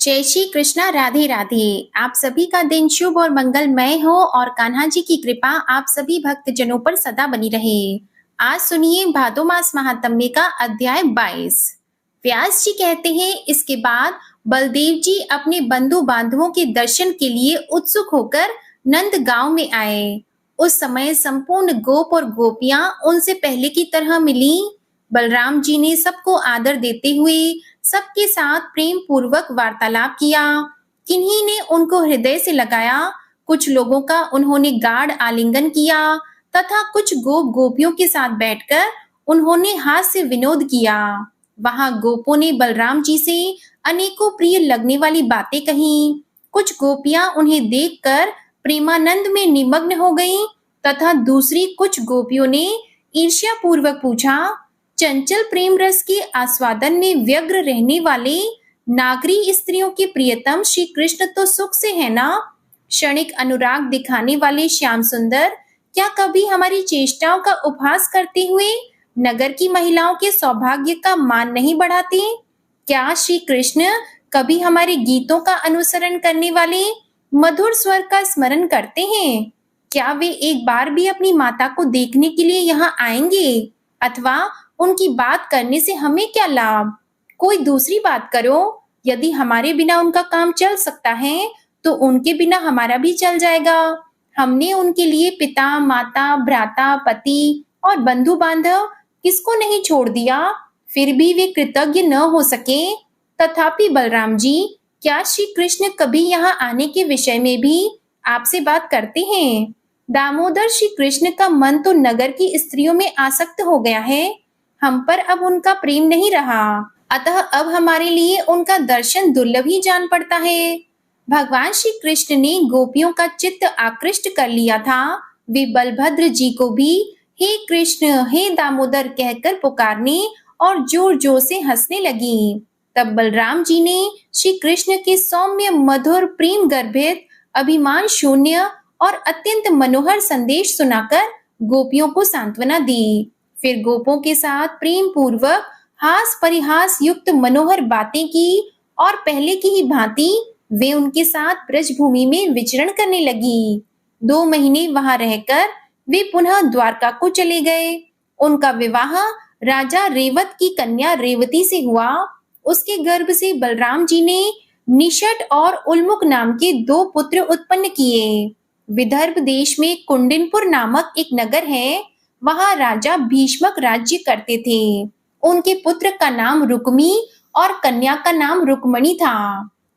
जय श्री कृष्णा। राधे राधे। आप सभी का दिन शुभ और मंगलमय हो और कान्हा जी की कृपा आप सभी भक्तजनों पर सदा बनी रहे। आज सुनिए भादो मास महात्म्य का अध्याय 22। व्यास जी कहते हैं, इसके बाद बलदेव जी अपने बंधु बांधवों के दर्शन के लिए उत्सुक होकर नंद गांव में आए। उस समय संपूर्ण गोप और गोपियां उनसे पहले की तरह मिली। बलराम जी ने सबको आदर देते हुए सबके साथ प्रेम पूर्वक वार्तालाप किया। किन्हीं ने उनको हृदय से लगाया, कुछ लोगों का उन्होंने गाढ़ आलिंगन किया तथा कुछ गोप गोपियों के साथ बैठकर उन्होंने हास्य विनोद किया। वहां गोपों ने बलराम जी से अनेकों प्रिय लगने वाली बातें कही। कुछ गोपियां उन्हें देखकर प्रेमानंद में निमग्न हो गईं तथा दूसरी कुछ गोपियों ने ईर्ष्या पूर्वक पूछा, चंचल प्रेम रस के आस्वादन में व्यग्र रहने वाले नागरी स्त्रियों के प्रियतम श्री कृष्ण तो सुख से है ना? क्षणिक अनुराग दिखाने वाले श्याम सुंदर क्या कभी हमारी चेष्टाओं का उपहास करते हुए नगर की महिलाओं के सौभाग्य का मान नहीं बढ़ाते? क्या श्री कृष्ण कभी हमारे गीतों का अनुसरण करने वाले मधुर स्वर का स्मरण करते हैं? क्या वे एक बार भी अपनी माता को देखने के लिए यहाँ आएंगे? अथवा उनकी बात करने से हमें क्या लाभ? कोई दूसरी बात करो। यदि हमारे बिना उनका काम चल सकता है तो उनके बिना हमारा भी चल जाएगा। हमने उनके लिए पिता, माता, भ्राता, पति और बंधु बांधव किसको नहीं छोड़ दिया, फिर भी वे कृतज्ञ न हो सके। तथापि बलराम जी, क्या श्री कृष्ण कभी यहाँ आने के विषय में भी आपसे बात करते हैं? दामोदर श्री कृष्ण का मन तो नगर की स्त्रियों में आसक्त हो गया है। हम पर अब उनका प्रेम नहीं रहा, अतः अब हमारे लिए उनका दर्शन दुर्लभ ही जान पड़ता है। भगवान श्री कृष्ण ने गोपियों का चित्त आकृष्ट कर लिया था। वे बलभद्र जी को भी हे कृष्ण, हे दामोदर कहकर पुकारने और जोर जोर से हंसने लगी। तब बलराम जी ने श्री कृष्ण के सौम्य, मधुर, प्रेम गर्भित, अभिमान शून्य और अत्यंत मनोहर संदेश सुनाकर गोपियों को सांत्वना दी। फिर गोपों के साथ प्रेम पूर्वक हास परिहास युक्त मनोहर बातें की और पहले की ही भांति वे उनके साथ ब्रजभूमि में विचरण करने लगी। 2 महीने वहां रहकर वे पुनः द्वारका को चले गए। उनका विवाह राजा रेवत की कन्या रेवती से हुआ। उसके गर्भ से बलराम जी ने निषट और उल्मुख नाम के 2 पुत्र उत्पन्न किए। विदर्भ देश में कुंडिनपुर नामक एक नगर है। वहां राजा भीष्मक राज्य करते थे। उनके पुत्र का नाम रुक्मी और कन्या का नाम रुक्मणी था।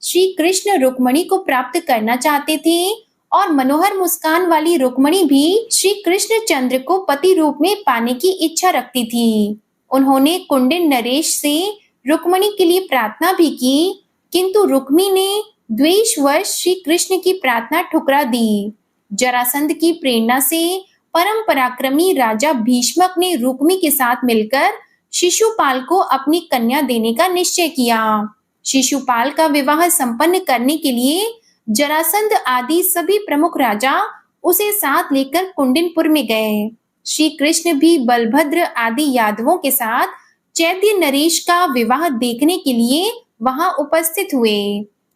श्री कृष्ण रुक्मणी को प्राप्त करना चाहते थे और मनोहर मुस्कान वाली रुक्मणी भी श्री कृष्ण चंद्र को पति रूप में पाने की इच्छा रखती थी। उन्होंने कुंडिन नरेश से रुक्मणी के लिए प्रार्थना भी की, किंतु रुक्मी ने द्वेषवश श्री कृष्ण की प्रार्थना ठुकरा दी। जरासंध की प्रेरणा से परम पराक्रमी राजा भीष्मक ने रुक्मी के साथ मिलकर शिशुपाल को अपनी कन्या देने का निश्चय किया। शिशुपाल का विवाह संपन्न करने के लिए जरासंध आदि सभी प्रमुख राजा उसे साथ लेकर कुंडिनपुर में गए। श्री कृष्ण भी बलभद्र आदि यादवों के साथ चैत्य नरेश का विवाह देखने के लिए वहां उपस्थित हुए।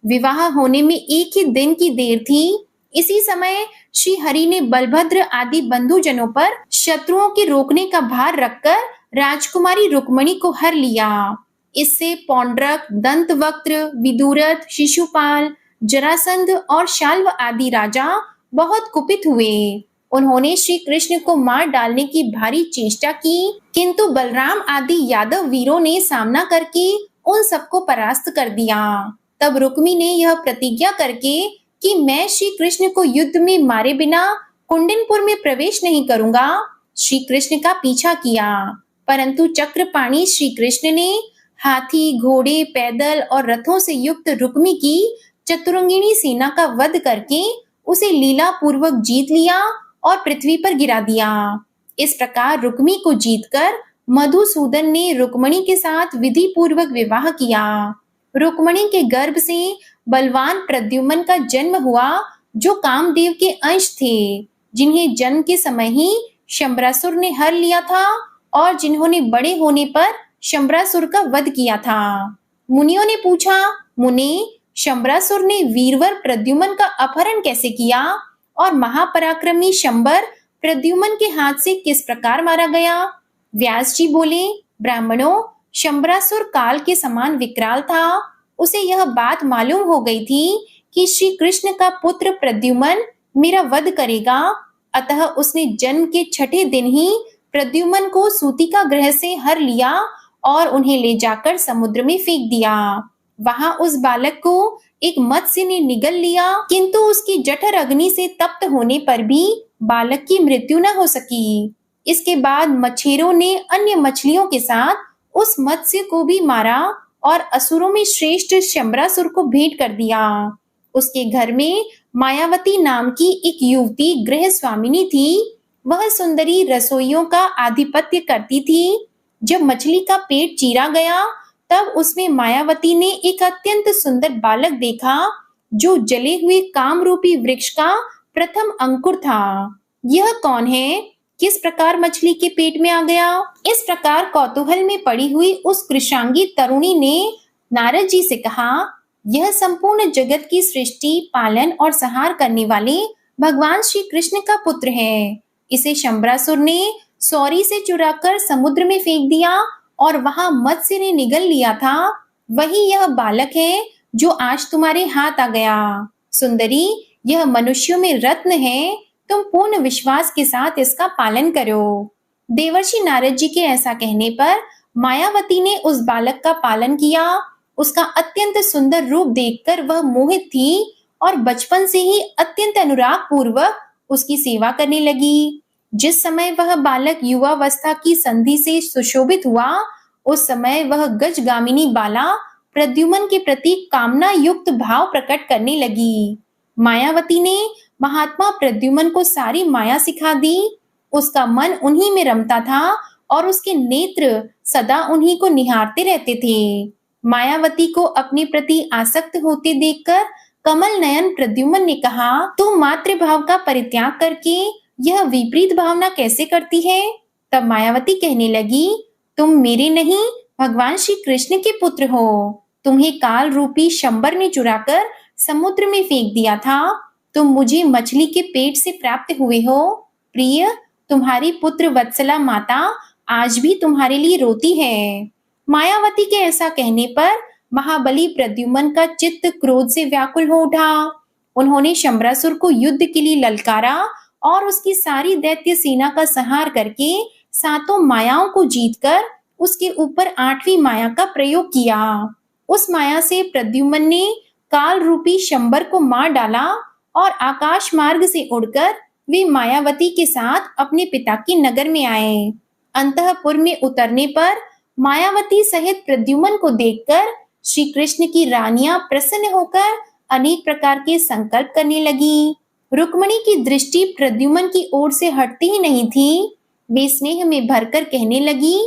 विवाह होने में एक ही दिन की देर थी। इसी समय श्री हरि ने बलभद्र आदि बंधुजनों पर शत्रुओं के रोकने का भार रखकर राजकुमारी रुक्मणी को हर लिया। इससे पौंड्रक, दंतवक्त्र, विदुरथ, शिशुपाल, जरासंध और शाल्व आदि राजा बहुत कुपित हुए। उन्होंने श्री कृष्ण को मार डालने की भारी चेष्टा की, किंतु बलराम आदि यादव वीरों ने सामना करके उन सबको परास्त कर दिया। तब रुक्मी ने यह प्रतिज्ञा करके कि मैं श्री कृष्ण को युद्ध में मारे बिना कुंडिनपुर में प्रवेश नहीं करूंगा, श्री कृष्ण का पीछा किया। परंतु चक्रपाणी श्री कृष्ण ने हाथी, घोड़े, पैदल और रथों से युक्त रुक्मी की चतुरंगिणी सेना का वध करके उसे लीला पूर्वक जीत लिया और पृथ्वी पर गिरा दिया। इस प्रकार रुक्मी को जीतकर मधुसूदन ने रुक्मणी के साथ विधि पूर्वक विवाह किया। रुक्मणी के गर्भ से बलवान प्रद्युम्न का जन्म हुआ, जो कामदेव के अंश थे, जिन्हें जन्म के समय ही शंबरासुर ने हर लिया था और जिन्होंने बड़े होने पर शंबरासुर का वध किया था। मुनियों ने पूछा, मुने, शंबरासुर ने वीरवर प्रद्युम्न का अपहरण कैसे किया और महापराक्रमी शंबर प्रद्युम्न के हाथ से किस प्रकार मारा गया? व्यास जी बोले, ब्राह्मणों, शंबरासुर काल के समान विकराल था। उसे यह बात मालूम हो गई थी कि श्री कृष्ण का पुत्र प्रद्युम्न मेरा वध करेगा, अतः उसने जन्म के छठे दिन ही प्रद्युम्न को सूतिका गृह से हर लिया और उन्हें ले जाकर समुद्र में फेंक दिया। वहां उस बालक को एक मत्स्य ने निगल लिया, किंतु उसकी जठर अग्नि से तप्त होने पर भी बालक की मृत्यु न हो सकी। इसके बाद मच्छेरों ने अन्य मछलियों के साथ उस मत्स्य को भी मारा और असुरों में श्रेष्ठ शंबरासुर को भेंट कर दिया। उसके घर में मायावती नाम की एक युवती गृह स्वामिनी थी। वह सुंदरी रसोइयों का आधिपत्य करती थी। जब मछली का पेट चीरा गया, तब उसमें मायावती ने एक अत्यंत सुंदर बालक देखा, जो जले हुए काम रूपी वृक्ष का प्रथम अंकुर था। यह कौन है? किस प्रकार मछली के पेट में आ गया? इस प्रकार कौतूहल में पड़ी हुई उस कृशांगी तरुणी ने नारद जी से कहा, यह संपूर्ण जगत की सृष्टि, पालन और संहार करने वाले भगवान श्री कृष्ण का पुत्र है। इसे शंबरासुर ने सौरी से चुराकर समुद्र में फेंक दिया और वहां मत्स्य ने निगल लिया था। वही यह बालक है जो आज तुम्हारे हाथ आ गया। सुंदरी, यह मनुष्यों में रत्न है। तुम पूर्ण विश्वास के साथ इसका पालन करो। देवर्षि नारद जी के ऐसा कहने पर मायावती ने उस बालक का पालन किया। उसका अत्यंत सुंदर रूप देखकर वह मोहित थी और बचपन से ही अत्यंत अनुराग पूर्वक उसकी सेवा करने लगी। जिस समय वह बालक युवावस्था की संधि से सुशोभित हुआ, उस समय वह गजगामिनी बाला प्रद्युम्न के प्रति कामना युक्त भाव प्रकट करने लगी। मायावती ने महात्मा प्रद्युम्न को सारी माया सिखा दी। उसका मन उन्हीं में रमता था और उसके नेत्र सदा उन्हीं को निहारते रहते थे। मायावती को अपने प्रति आसक्त होते देखकर कमल नयन प्रद्युम्न ने कहा, तुम मातृभाव का परित्याग करके यह विपरीत भावना कैसे करती है? तब मायावती कहने लगी, तुम मेरे नहीं, भगवान श्री कृष्ण के पुत्र हो। तुम्हें काल रूपी शंबर ने चुराकर समुद्र में फेंक दिया था। तुम मुझे मछली के पेट से प्राप्त हुए हो। प्रिय, तुम्हारी पुत्र वत्सला माता आज भी तुम्हारे लिए रोती है। मायावती के ऐसा कहने पर महाबली प्रद्युम्न का चित्त क्रोध से व्याकुल हो उठा। उन्होंने शंबरासुर को युद्ध के लिए ललकारा और उसकी सारी दैत्य सेना का संहार करके सातों मायाओं को जीतकर उसके ऊपर 8वीं माया का प्रयोग किया। उस माया से प्रद्युम्न ने काल रूपी शंबर को मार डाला और आकाश मार्ग से उड़कर वे मायावती के साथ अपने पिता के नगर में आए। अंतःपुर में उतरने पर मायावती सहित प्रद्युम्न को देखकर श्री कृष्ण की रानियां प्रसन्न होकर अनेक प्रकार के संकल्प करने लगी। रुक्मणी की दृष्टि प्रद्युम्न की ओर से हटती ही नहीं थी। वे स्नेह में भरकर कहने लगी,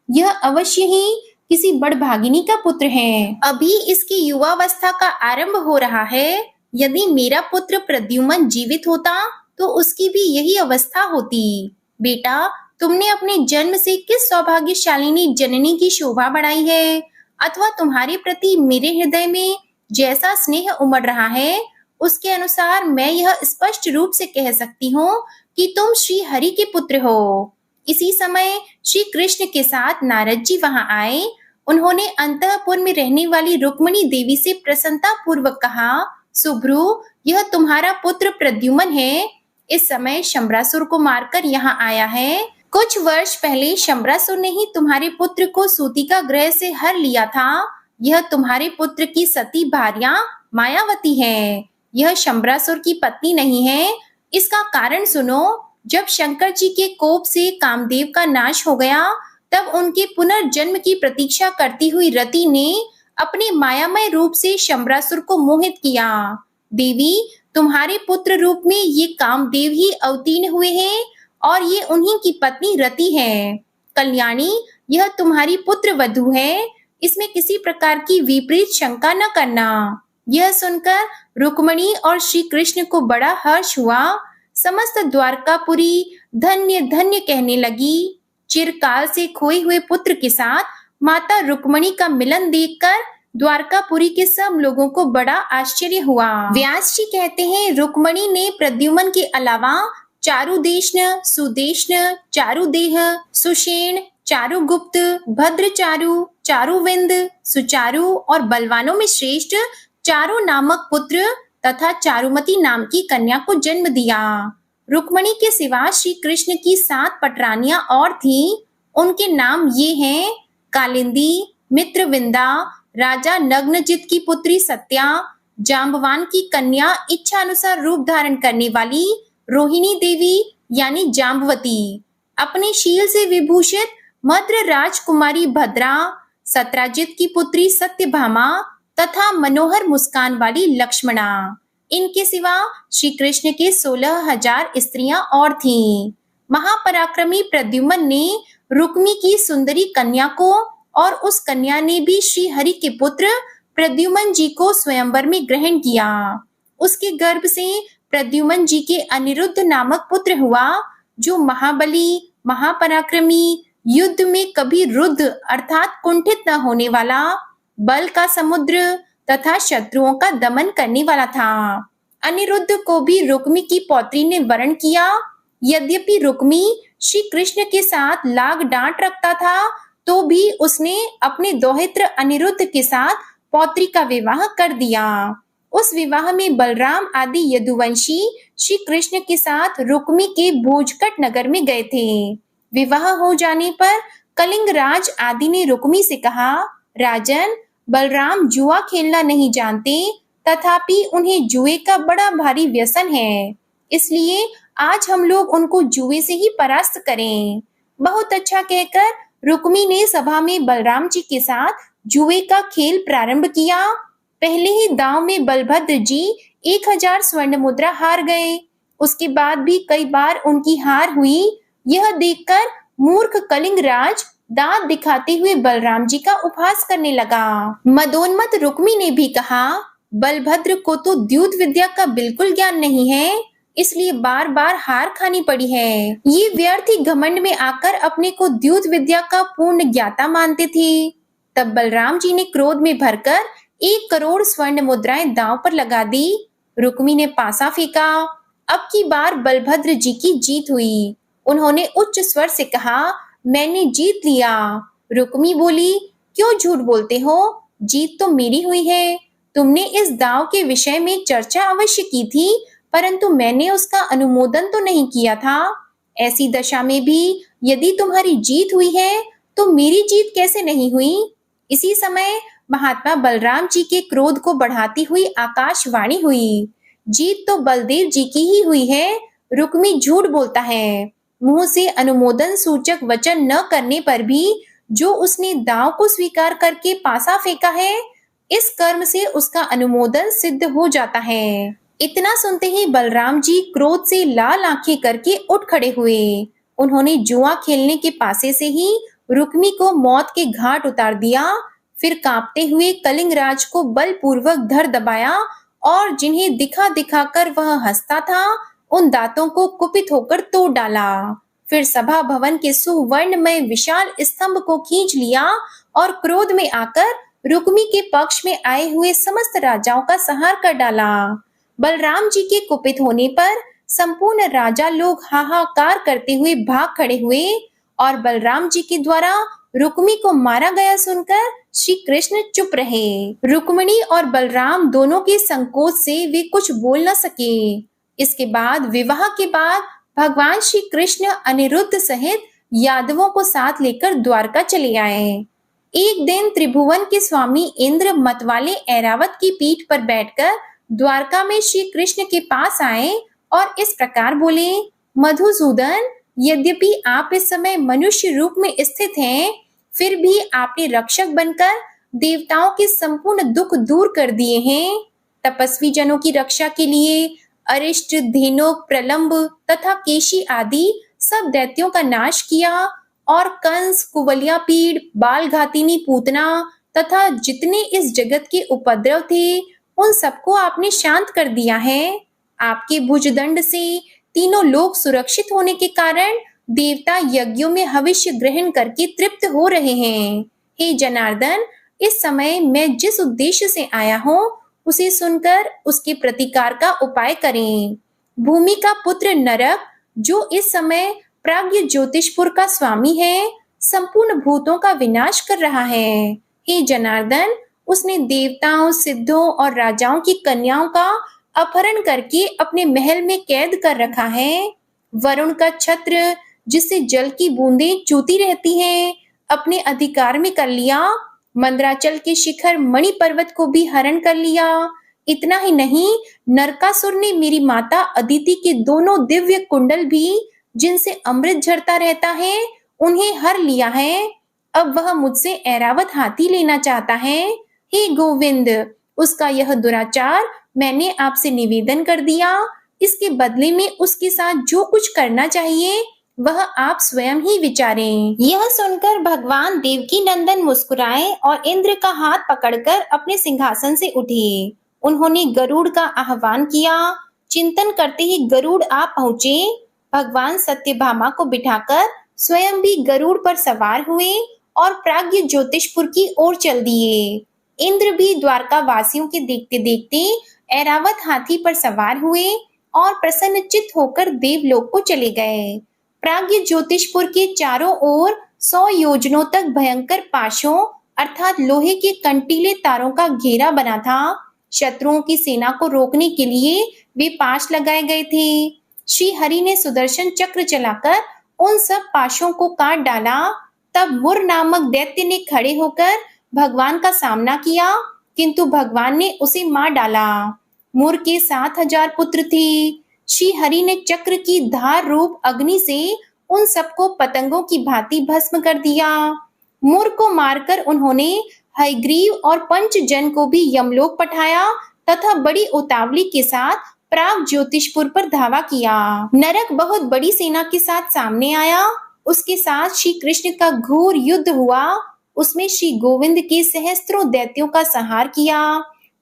यह अवश्य ही किसी बड़भागिनी का पुत्र है। अभी इसकी युवावस्था का आरंभ हो रहा है। यदि मेरा पुत्र प्रद्युम्न जीवित होता तो उसकी भी यही अवस्था होती। बेटा, तुमने अपने जन्म से किस सौभाग्यशालिनी जननी की शोभा बढ़ाई है, अथवा तुम्हारे प्रति मेरे हृदय में जैसा स्नेह उमड़ रहा है, उसके अनुसार मैं यह स्पष्ट रूप से कह सकती हूँ कि तुम श्री हरि के पुत्र हो। इसी समय श्री कृष्ण के साथ नारद जी वहां आए। उन्होंने अंतःपुर में रहने वाली रुक्मणी देवी से प्रसन्नता पूर्वक कहा, सुभ्रु, यह तुम्हारा पुत्र प्रद्युम्न है। इस समय शंबरासुर को मारकर यहाँ आया है। कुछ वर्ष पहले शंबरासुर ने ही तुम्हारे पुत्र को सूतिका गृह से हर लिया था। यह तुम्हारे पुत्र की सती भार्या मायावती है। यह शंबरासुर की पत्नी नहीं है। इसका कारण सुनो। जब शंकर जी के कोप से कामदेव का नाश हो गया, तब उनके पुनर्जन्म की प्रतीक्षा करती हुई रति ने अपने मायामय रूप से शंबरासुर को मोहित किया। देवी, तुम्हारे पुत्र रूप में ये कामदेव ही अवतीर्ण हुए हैं और ये उन्हीं की पत्नी रति है। कल्याणी, यह तुम्हारी पुत्र वधू है। इसमें किसी प्रकार की विपरीत शंका न करना। यह सुनकर रुक्मणी और श्री कृष्ण को बड़ा हर्ष हुआ। समस्त द्वारकापुरी धन्य धन्य कहने लगी। चिरकाल से खोए हुए पुत्र के साथ माता रुक्मणी का मिलन देखकर द्वारकापुरी के सब लोगों को बड़ा आश्चर्य हुआ। व्यास जी कहते हैं, रुक्मणी ने प्रद्युम्न के अलावा चारुदेशन, सुदेशन, चारुदेह, सुषेण, चारुगुप्त, भद्रचारु, चारुविंद, सुचारु और बलवानों में श्रेष्ठ चारु नामक पुत्र तथा चारुमती नाम की कन्या को जन्म दिया। रुक्मणी के सिवा श्री कृष्ण की 7 पटरानियां और थीं। उनके नाम ये हैं: कालिंदी, मित्रविंदा, राजा नग्नजित की पुत्री सत्या, जाम्बवान की कन्या इच्छा अनुसार रूप धारण करने वाली रोहिणी देवी यानी जाम्बवती, अपने शील से विभूषित मद्र राजकुमारी भद्रा, सत्राजित की पुत्री सत्यभामा तथा मनोहर मुस्कान वाली लक्ष्मणा। इनके सिवा श्री कृष्ण के 16,000 स्त्रियां और थीं। महापराक्रमी प्रद्युम्न ने रुक्मी की सुंदरी कन्या को और उस कन्या ने भी श्री हरि के पुत्र प्रद्युम्न जी को स्वयंवर में ग्रहण किया। उसके गर्भ से प्रद्युम्न जी के अनिरुद्ध नामक पुत्र हुआ, जो महाबली, महापराक्रमी, युद्ध में कभी रुद्ध अर्थात कुंठित न होने वाला, बल का समुद्र तथा शत्रुओं का दमन करने वाला था। अनिरुद्ध को भी रुक्मी की पौत्री ने वरण किया। यद्यपि रुक्मी श्री कृष्ण के साथ लाग डांट रखता था, तो भी उसने अपने दौहित्र अनिरुद्ध के साथ पौत्री का विवाह कर दिया। उस विवाह में बलराम आदि यदुवंशी श्री कृष्ण के साथ रुक्मी के भोजकट नगर में गए थे। विवाह हो जाने पर कलिंग राज आदि ने रुक्मी से कहा, राजन, बलराम जुआ खेलना नहीं जानते, तथापि उन्हें जुए का बड़ा भारी व्यसन है, इसलिए आज हम लोग उनको जुए से ही परास्त करें। बहुत अच्छा कहकर रुक्मी ने सभा में बलराम जी के साथ जुए का खेल प्रारंभ किया। पहले ही दांव में बलभद्र जी 1000 स्वर्ण मुद्रा हार गए। उसके बाद भी कई बार उनकी हार हुई। यह देखकर मूर्ख कलिंग राज दांत दिखाते हुए बलराम जी का उपहास करने लगा। मदोन्मत्त रुक्मी ने भी कहा, बलभद्र को तो द्यूत विद्या का बिल्कुल ज्ञान नहीं है, इसलिए बार बार हार खानी पड़ी है। ये व्यर्थ ही घमंड में आकर अपने को द्यूत विद्या का पूर्ण ज्ञाता मानते थे। तब बलराम जी ने क्रोध में भरकर 1 करोड़ स्वर्ण मुद्राएं दांव पर लगा दी। रुक्मी ने पासा फेंका। अब की बार बलभद्र जी की जीत हुई। उन्होंने उच्च स्वर से कहा, मैंने जीत लिया। रुक्मी बोली, क्यों झूठ बोलते हो? जीत तो मेरी हुई है। तुमने इस दांव के विषय में चर्चा अवश्य की थी, परंतु मैंने उसका अनुमोदन तो नहीं किया था। ऐसी दशा में भी यदि तुम्हारी जीत हुई है, तो मेरी जीत कैसे नहीं हुई? इसी समय महात्मा बलराम जी के क्रोध को बढ़ाती हुई आकाशवाणी हुई, जीत तो बलदेव जी की ही हुई है। रुक्मी झूठ बोलता है। मुंह से अनुमोदन सूचक वचन न करने पर भी जो उसने दांव को स्वीकार करके पासा फेंका है, इस कर्म से उसका अनुमोदन सिद्ध हो जाता है। इतना सुनते ही बलराम जी क्रोध से लाल आंखें करके उठ खड़े हुए। उन्होंने जुआ खेलने के पासे से ही रुक्मी को मौत के घाट उतार दिया। फिर कांपते हुए कलिंगराज को बलपूर्वक धर दबाया और जिन्हें दिखा दिखा कर वह हंसता था, उन दांतों को कुपित होकर तोड़ डाला। फिर सभा भवन के सुवर्णमय विशाल स्तंभ को खींच लिया और क्रोध में आकर रुक्मी के पक्ष में आए हुए समस्त राजाओं का संहार कर डाला। बलराम जी के कुपित होने पर संपूर्ण राजा लोग हाहाकार करते हुए भाग खड़े हुए और बलराम जी के द्वारा रुक्मी को मारा गया सुनकर श्री कृष्ण चुप रहे। रुक्मिणी और बलराम दोनों के संकोच से वे कुछ बोल न सके। इसके बाद विवाह के बाद भगवान श्री कृष्ण अनिरुद्ध सहित यादवों को साथ लेकर द्वारका चले आए। एक दिन त्रिभुवन के स्वामी इंद्र मतवाले ऐरावत की पीठ पर बैठकर द्वारका में श्री कृष्ण के पास आए और इस प्रकार बोले, मधुसूदन, यद्यपि आप इस समय मनुष्य रूप में स्थित हैं, फिर भी आपने रक्षक बनकर देवताओं के संपूर्ण दुख दूर कर दिए हैं। तपस्वी जनों की रक्षा के लिए अरिष्ट, धेनुक, प्रलंब तथा केशी आदि सब दैत्यों का नाश किया और कंस, कुवलयापीड़, बालघातिनी पूतना तथा जितने इस जगत के उपद्रव थे, उन सबको आपने शांत कर दिया है। आपके भुजदंड से तीनों लोग सुरक्षित होने के कारण देवता यज्ञों में हविष्य ग्रहण करके तृप्त हो रहे हैं। हे जनार्दन, इस समय मैं जिस उद्देश्य से आया हूँ उसे सुनकर उसके प्रतिकार का उपाय करें। भूमि का पुत्र नरक, जो इस समय प्राज्ञ ज्योतिषपुर का स्वामी है, संपूर्ण भूतों का विनाश कर रहा है। हे जनार्दन, उसने देवताओं, सिद्धों और राजाओं की कन्याओं का अपहरण करके अपने महल में कैद कर रखा है। वरुण का छत्र, जिससे जल की बूंदें चूती रहती हैं, अपने अधिकार में कर लिया। मंदराचल के शिखर मणि पर्वत को भी हरण कर लिया। इतना ही नहीं, नरकासुर ने मेरी माता अदिति के दोनों दिव्य कुंडल भी, जिनसे अमृत झरता रहता है, उन्हें हर लिया है। अब वह मुझसे ऐरावत हाथी लेना चाहता है। हे गोविंद, उसका यह दुराचार मैंने आपसे निवेदन कर दिया। इसके बदले में उसके साथ जो कुछ करना चाहिए वह आप स्वयं ही विचारें। यह सुनकर भगवान देवकी नंदन मुस्कुराए और इंद्र का हाथ पकड़कर अपने सिंहासन से उठे। उन्होंने गरुड़ का आह्वान किया। चिंतन करते ही गरुड़ आ पहुंचे। भगवान सत्यभामा को बिठाकर स्वयं भी गरुड़ पर सवार हुए और प्राज्ञ ज्योतिषपुर की ओर चल दिए। इंद्र भी द्वारका वासियों के देखते देखते ऐरावत हाथी पर सवार हुए और प्रसन्नचित्त होकर देवलोक को चले गए। प्राज्ञ ज्योतिषपुर के चारों ओर 100 योजनों तक भयंकर पाशों अर्थात लोहे के कंटीले तारों का घेरा बना था। शत्रुओं की सेना को रोकने के लिए वे पाश लगाए गए थे। श्री हरि ने सुदर्शन चक्र चलाकर उन सब पाशों को काट डाला। तब मुर नामक दैत्य ने खड़े होकर भगवान का सामना किया, किंतु भगवान ने उसे मार डाला। मुर के 7000 पुत्र थे। श्री हरि ने चक्र की धार रूप अग्नि से उन सबको पतंगों की भांति भस्म कर दिया। मुर को मारकर उन्होंने हयग्रीव और पंचजन को भी यमलोक पठाया तथा बड़ी उतावली के साथ प्राग ज्योतिषपुर पर धावा किया। नरक बहुत बड़ी सेना के साथ सामने आया। उसके साथ श्री कृष्ण का घोर युद्ध हुआ। उसमें श्री गोविंद के सहस्त्रों दैत्यों का संहार किया।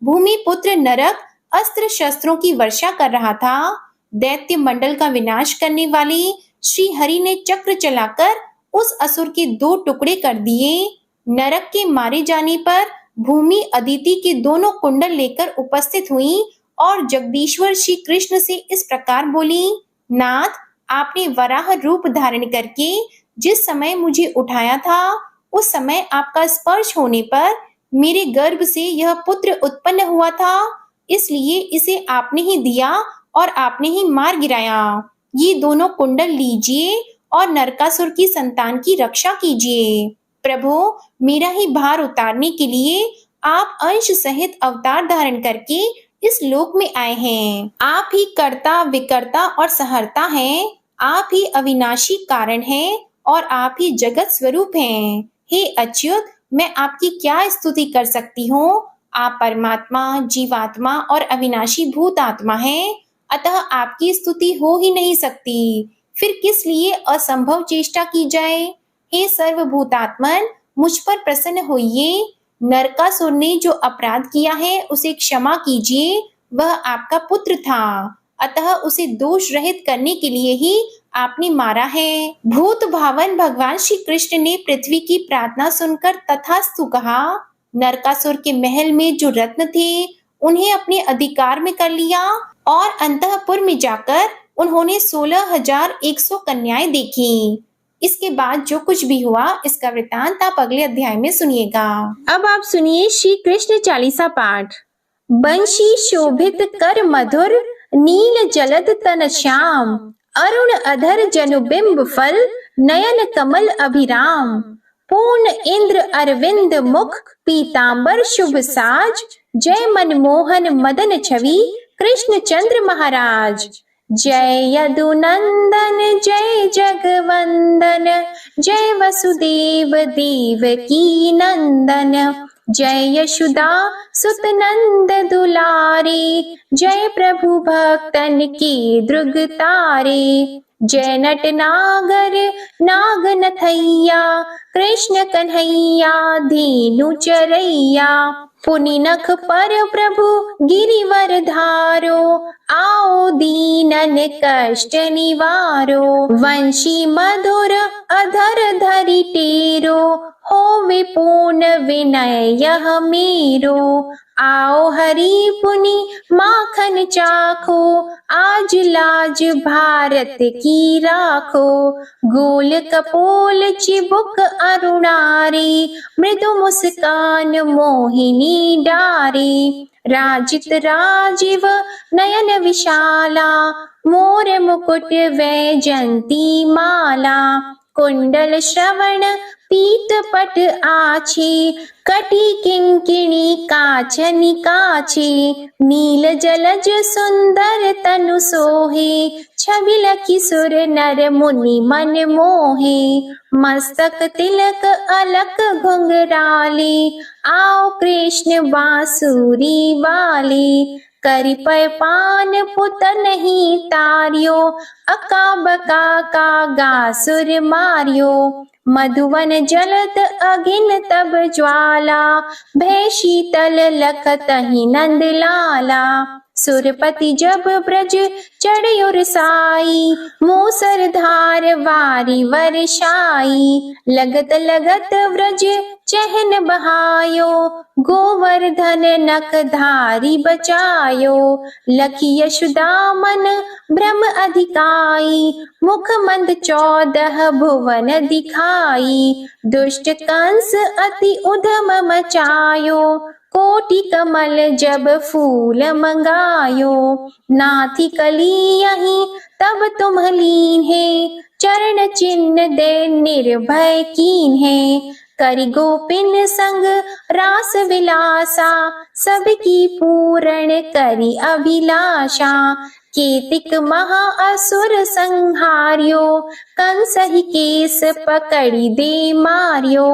भूमि पुत्र नरक अस्त्र शस्त्रों की वर्षा कर रहा था। दैत्य मंडल का विनाश करने वाले श्री हरि ने चक्र चलाकर उस असुर के 2 टुकड़े कर दिए। नरक के मारे जाने पर भूमि अदिति के दोनों कुंडल लेकर उपस्थित हुई और जगदीश्वर श्री कृष्ण से इस प्रकार बोली, नाथ, आपने वराह रूप धारण करके जिस समय मुझे उठाया था, उस समय आपका स्पर्श होने पर मेरे गर्भ से यह पुत्र उत्पन्न हुआ था। इसलिए इसे आपने ही दिया और आपने ही मार गिराया। ये दोनों कुंडल लीजिए और नरकासुर की संतान की रक्षा कीजिए। प्रभु, मेरा ही भार उतारने के लिए आप अंश सहित अवतार धारण करके इस लोक में आए हैं। आप ही कर्ता, विकर्ता और सहर्ता हैं। आप ही अविनाशी कारण हैं और आप ही जगत स्वरूप हैं। हे अच्युत, मैं आपकी क्या स्तुति कर सकती हूँ। आप परमात्मा, जीवात्मा और अविनाशी भूत आत्मा हैं, अतः आपकी स्तुति हो ही नहीं सकती। फिर किस लिए असंभव चेष्टा की जाए। हे सर्वभूतात्मन, मुझ पर प्रसन्न होइए। नरकासुर ने जो अपराध किया है उसे क्षमा कीजिए। वह आपका पुत्र था, अतः उसे दोष रहित करने के लिए ही आपने मारा है। भूत भावन भगवान श्री कृष्ण ने पृथ्वी की प्रार्थना सुनकर तथास्तु कहा। नरकासुर के महल में जो रत्न थे उन्हें अपने अधिकार में कर लिया और अंतःपुर में जाकर उन्होंने 16,100 कन्याएं देखी। इसके बाद जो कुछ भी हुआ इसका वृतांत आप अगले अध्याय में सुनिएगा। अब आप सुनिए श्री कृष्ण चालीसा पाठ। बंशी शोभित कर मधुर, नील जलद तन श्याम, अरुण अधर जनुबिंब फल, नयन कमल अभिराम, पूर्ण इंद्र अरविंद मुख, पीतांबर शुभ साज, जय मनमोहन मदन छवि, कृष्ण चंद्र महाराज। जय यदुनंदन जय जगवंदन, जय वसुदेव देवकी नंदन, जय यशोदा सुत नंद दुलार। हारे, जय प्रभु भक्तन की द्रुग तारे। जय नट नागर नाग नथैया, कृष्ण कन्हैया धीनु चरैया। पुनि नख पर प्रभु गिरिवर धारो, आओ दीनन कष्ट निवारो। वंशी मधुर अधर धरि टेरो, होवे पूर्ण विनय यह मेरो। आओ हरि पुनि माखन चाखो, आज लाज भारत की राखो। गोल कपोल चिबुक अरुणारी, मृदु मुस्कान मोहिनी डारी। राजित राजीव नयन विशाला, मोर मुकुट वैजंती माला। कुंडल श्रवण पीत पट आछी, कटी किंकिणी काचनि काछी। नील जलज सुंदर तनु सोहे, छबि लखि सुर नर मुनि मन मोहे। मस्तक तिलक अलक घुंघराले, आओ कृष्ण बांसुरी वाले। करि पय पान पुत नहीं तार्यो, अका बका का गासुर मार्यो। मधुवन जलत अगिन तब ज्वाला, भय शीतल लखतहि नंद लाला। सुरपति जब ब्रज चढ़्यो साई, मूसर धार वारी वर्षाई। लगत लगत व्रज चहन बहायो, गोवर्धन नख धारी बचायो। लखी यशोदा मन भ्रम अधिकाई, मुख मंद 14 भुवन दिखाई। दुष्ट कंस अति उधम मचायो, कोटि कमल जब फूल मंगायो। नाथी कली यहीं तब तुम लीन है, चरण चिन्ह दे निर्भय कीन है। करि गोपिन संग रास विलासा, सबकी पूर्ण करि अभिलाषा। केतिक महा असुर संहार्यो, कंसहि केस पकड़ी दे मार्यो।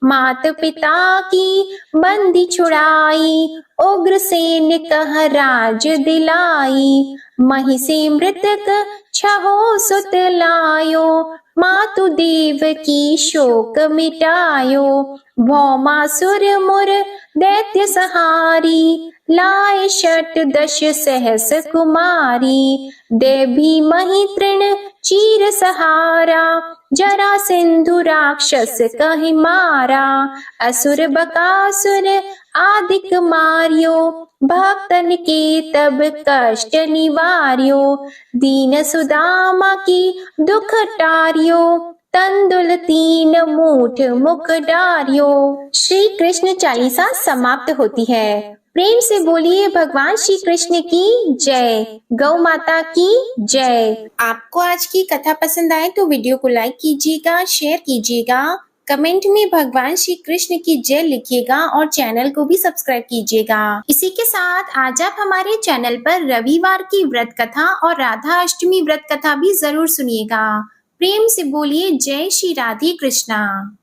मात पिता की बंदी छुड़ाई, उग्रसेन कह राज दिलाई। महिषी मृतक छहो सुत लायो, मातु देव की शोक मिटायो। भौमासुर मुर दैत्य सहारी, लाए 68 सहस कुमारी। देवी मही तृण चीर सहारा, जरा सिंधु राक्षस कहि मारा। असुर बकासुर आदिक मार्यो, भक्तन के तब कष्ट निवार्यो। दीन सुदामा की दुख टार्यो, तंदुल 3 मूठ मुख डार्यो। श्री कृष्ण चालीसा समाप्त होती है। प्रेम से बोलिए भगवान श्री कृष्ण की जय। गौ माता की जय। आपको आज की कथा पसंद आए तो वीडियो को लाइक कीजिएगा, शेयर कीजिएगा, कमेंट में भगवान श्री कृष्ण की जय लिखिएगा और चैनल को भी सब्सक्राइब कीजिएगा। इसी के साथ आज आप हमारे चैनल पर रविवार की व्रत कथा और राधा अष्टमी व्रत कथा भी जरूर सुनिएगा। प्रेम से बोलिए जय श्री राधे कृष्णा।